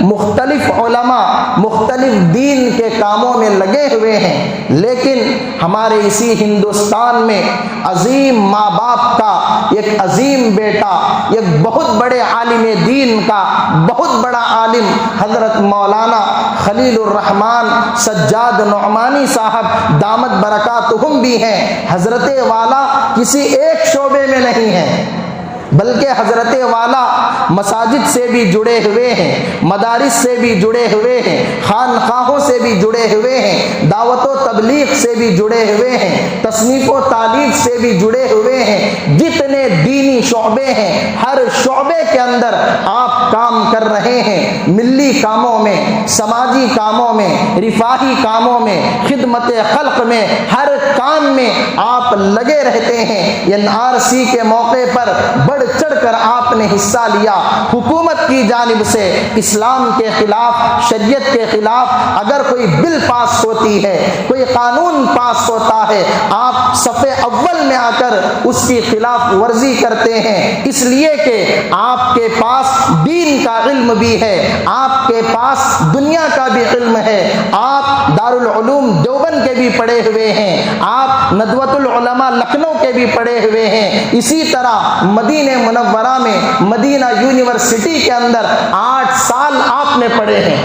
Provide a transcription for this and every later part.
مختلف علماء مختلف دین کے کاموں میں لگے ہوئے ہیں، لیکن ہمارے اسی ہندوستان میں عظیم ماں باپ کا ایک عظیم بیٹا، ایک بہت بڑے عالم دین کا بہت بڑا عالم حضرت مولانا خلیل الرحمن سجاد نعمانی صاحب دامت برکاتہم بھی ہیں۔ حضرت والا کسی ایک شعبے میں نہیں ہے، بلکہ حضرت والا مساجد سے بھی جڑے ہوئے ہیں، مدارس سے بھی جڑے ہوئے ہیں، خانقاہوں سے بھی جڑے ہوئے ہیں، دعوت و تبلیغ سے بھی جڑے ہوئے ہیں، تصنیف و تالیف سے بھی جڑے ہوئے ہیں۔ جتنے دینی شعبے ہیں ہر شعبے کے اندر آپ کام کر رہے ہیں، ملی کاموں میں، سماجی کاموں میں، رفاہی کاموں میں، خدمت خلق میں، ہر کام میں آپ لگے رہتے ہیں۔ NRC کے موقع پر بڑھ چڑھ کر آپ نے حصہ لیا۔ حکومت کی جانب سے اسلام کے خلاف، شریعت کے خلاف اگر کوئی بل پاس ہوتی ہے، کوئی قانون پاس ہوتا ہے، آپ صف اول میں آ کر اس کی خلاف ورزی کرتے ہیں، اس لیے کہ آپ کے پاس دین کا علم بھی ہے، آپ کے پاس دنیا کا بھی علم ہے، آپ دارالعلوم دیوبند کے بھی پڑھے ہوئے ہیں، آپ ندوۃ العلماء لکھنؤ کے بھی پڑھے ہوئے ہیں، اسی طرح مدینہ منورہ میں مدینہ یونیورسٹی کے اندر 8 سال آپ نے پڑھے ہیں،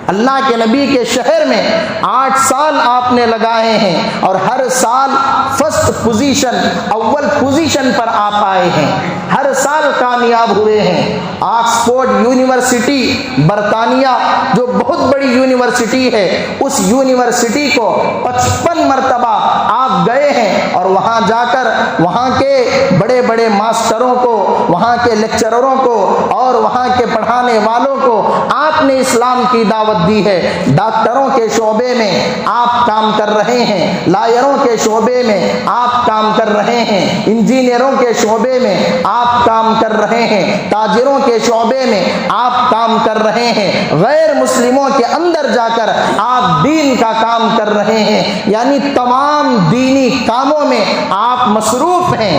اللہ کے نبی کے شہر میں 8 سال آپ نے لگائے ہیں، اور ہر سال فرسٹ پوزیشن، اول پوزیشن پر آپ آئے ہیں، ہر سال کامیاب ہوئے ہیں۔ آکسفورڈ یونیورسٹی برطانیہ جو بہت بڑی یونیورسٹی ہے، اس یونیورسٹی کو 55 مرتبہ آپ گئے ہیں، اور وہاں جا کر وہاں کے بڑے بڑے ماسٹروں کو، وہاں کے لیکچرروں کو اور وہاں کے پڑھانے والوں کو آپ نے اسلام کی دعوت دی ہے۔ ڈاکٹروں کے شعبے میں آپ کام کر رہے ہیں، لائروں کے شعبے میں آپ کام کر رہے ہیں، انجینئروں کے شعبے میں آپ کام کر رہے ہیں، تاجروں کے شعبے میں آپ کام کر رہے ہیں، غیر مسلموں کے اندر جا کر آپ دین کا کام کر رہے ہیں، یعنی تمام دینی کاموں میں آپ مصروف ہیں،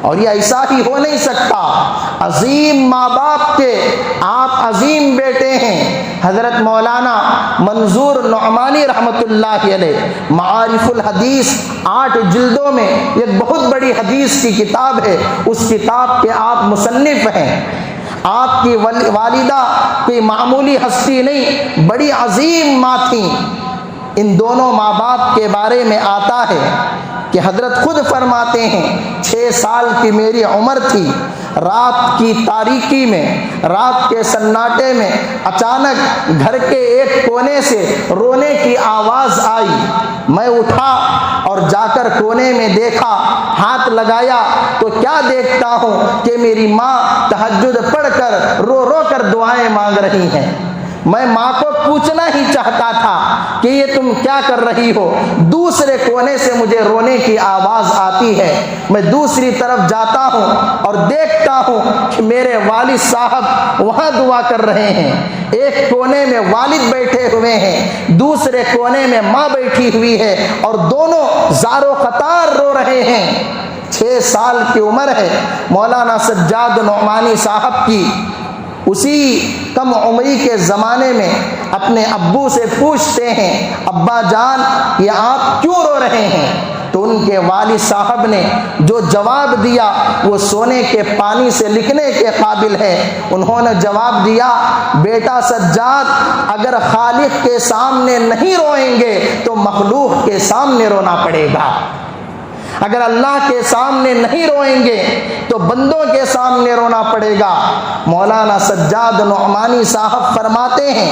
اور یہ ایسا ہی ہو نہیں سکتا۔ عظیم ماں باپ کے آپ عظیم بیٹے ہیں، حضرت مولانا منظور نعمانی رحمت اللہ علیہ، معارف الحدیث 8 جلدوں میں ایک بہت بڑی حدیث کی کتاب ہے، اس کتاب کے آپ مصنف ہیں۔ آپ کی والدہ کوئی معمولی ہستی نہیں، بڑی عظیم ماں تھیں۔ ان دونوں ماں باپ کے بارے میں آتا ہے کہ حضرت خود فرماتے ہیں 6 سال کی میری عمر تھی، رات کی تاریکی میں، رات کے سناٹے میں اچانک گھر کے ایک کونے سے رونے کی آواز آئی۔ میں اٹھا اور جا کر کونے میں دیکھا، ہاتھ لگایا تو کیا دیکھتا ہوں کہ میری ماں تہجد پڑھ کر رو رو کر دعائیں مانگ رہی ہیں۔ میں ماں کو پوچھنا ہی چاہتا تھا کہ یہ تم کیا کر رہی ہو، دوسرے کونے سے مجھے رونے کی آواز آتی ہے، میں دوسری طرف جاتا ہوں اور دیکھتا ہوں کہ میرے والد صاحب وہاں دعا کر رہے ہیں، ایک کونے میں والد بیٹھے ہوئے ہیں، دوسرے کونے میں ماں بیٹھی ہوئی ہے، اور دونوں زار و قطار رو رہے ہیں۔ 6 سال کی عمر ہے مولانا سجاد نعمانی صاحب کی۔ اسی کم عمری کے زمانے میں اپنے ابو سے پوچھتے ہیں، ابا جان یہ آپ کیوں رو رہے ہیں؟ تو ان کے والد صاحب نے جو جواب دیا وہ سونے کے پانی سے لکھنے کے قابل ہے۔ انہوں نے جواب دیا، بیٹا سجاد اگر خالق کے سامنے نہیں روئیں گے تو مخلوق کے سامنے رونا پڑے گا، اگر اللہ کے سامنے نہیں روئیں گے تو بندوں کے سامنے رونا پڑے گا۔ مولانا سجاد نعمانی صاحب فرماتے ہیں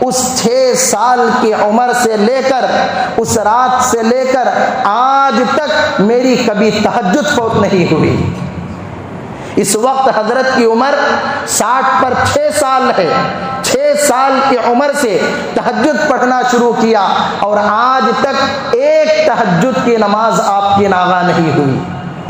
اس 6 سال کی عمر سے لے کر اس رات سے لے کر آج تک میری کبھی تہجد فوت نہیں ہوئی۔ اس وقت حضرت کی عمر 60 پر 6 سال ہے، 6 سال کی عمر سے تہجد پڑھنا شروع کیا اور آج تک ایک تہجد کی نماز آپ کی ناغا نہیں ہوئی۔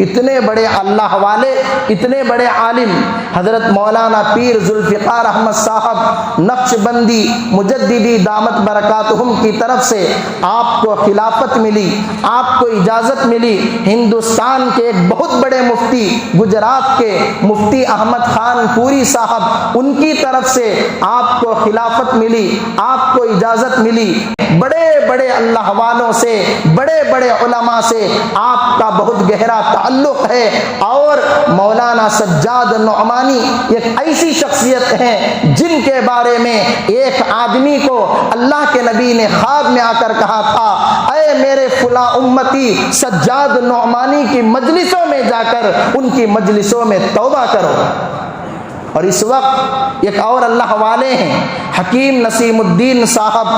اتنے بڑے اللہ والے، اتنے بڑے عالم حضرت مولانا پیر ذوالفقار احمد صاحب نقشبندی مجددی دامت برکاتہم کی طرف سے آپ کو خلافت ملی، آپ کو اجازت ملی۔ ہندوستان کے ایک بہت بڑے مفتی، گجرات کے مفتی احمد خان پوری صاحب، ان کی طرف سے آپ کو خلافت ملی، آپ کو اجازت ملی۔ بڑے بڑے اللہ والوں سے، بڑے بڑے علماء سے آپ کا بہت گہرا تعلق ہے، اور مولانا سجاد نعمانی ایک ایسی شخصیت ہے جن کے بارے میں ایک آدمی کو اللہ کے نبی نے خواب میں آ کر کہا تھا، اے میرے فلاں امتی سجاد نعمانی کی مجلسوں میں جا کر ان کی مجلسوں میں توبہ کرو۔ اور اس وقت ایک اور اللہ والے ہیں، حکیم نسیم الدین صاحب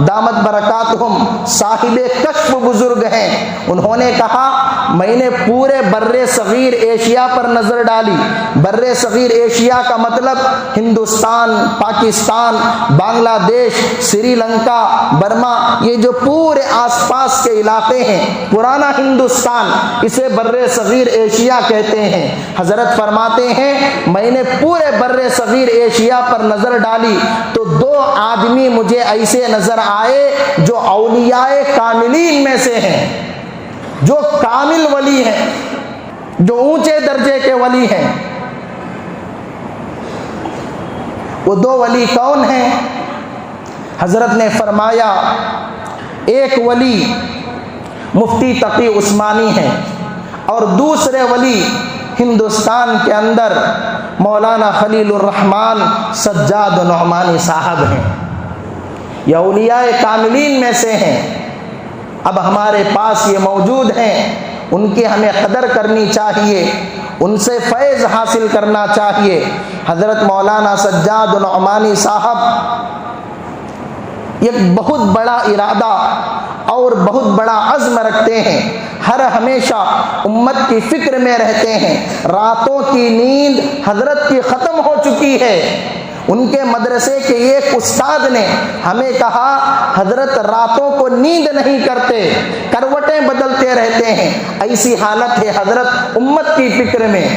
دامت برکاتہم، صاحب کشف بزرگ ہیں۔ انہوں نے کہا میں نے پورے بر صغیر ایشیا پر نظر ڈالی۔ بر صغیر ایشیا کا مطلب ہندوستان، پاکستان، بنگلہ دیش، سری لنکا، برما، یہ جو پورے آس پاس کے علاقے ہیں، پرانا ہندوستان، اسے بر صغیر ایشیا کہتے ہیں۔ حضرت فرماتے ہیں میں نے پورے بر صغیر ایشیا پر نظر ڈالی تو دو آدمی مجھے ایسے نظر آئے جو اولیاء کاملین میں سے ہیں، جو کامل ولی ہیں، جو اونچے درجے کے ولی ہیں۔ وہ دو ولی کون ہیں؟ حضرت نے فرمایا ایک ولی مفتی تقی عثمانی ہیں، اور دوسرے ولی ہندوستان کے اندر مولانا خلیل الرحمن سجاد نعمانی صاحب ہیں۔ یہ اولیاء کاملین میں سے ہیں۔ اب ہمارے پاس یہ موجود ہیں، ان کی ہمیں قدر کرنی چاہیے، ان سے فیض حاصل کرنا چاہیے۔ حضرت مولانا سجاد نعمانی صاحب ایک بہت بڑا ارادہ اور بہت بڑا عزم رکھتے ہیں، ہر ہمیشہ امت کی فکر میں رہتے ہیں۔ راتوں کی نیند حضرت کی ختم ہو چکی ہے۔ ان کے مدرسے کے ایک استاد نے ہمیں کہا حضرت راتوں کو نیند نہیں کرتے، کروٹیں بدلتے رہتے ہیں۔ ایسی حالت ہے حضرت امت کی فکر میں۔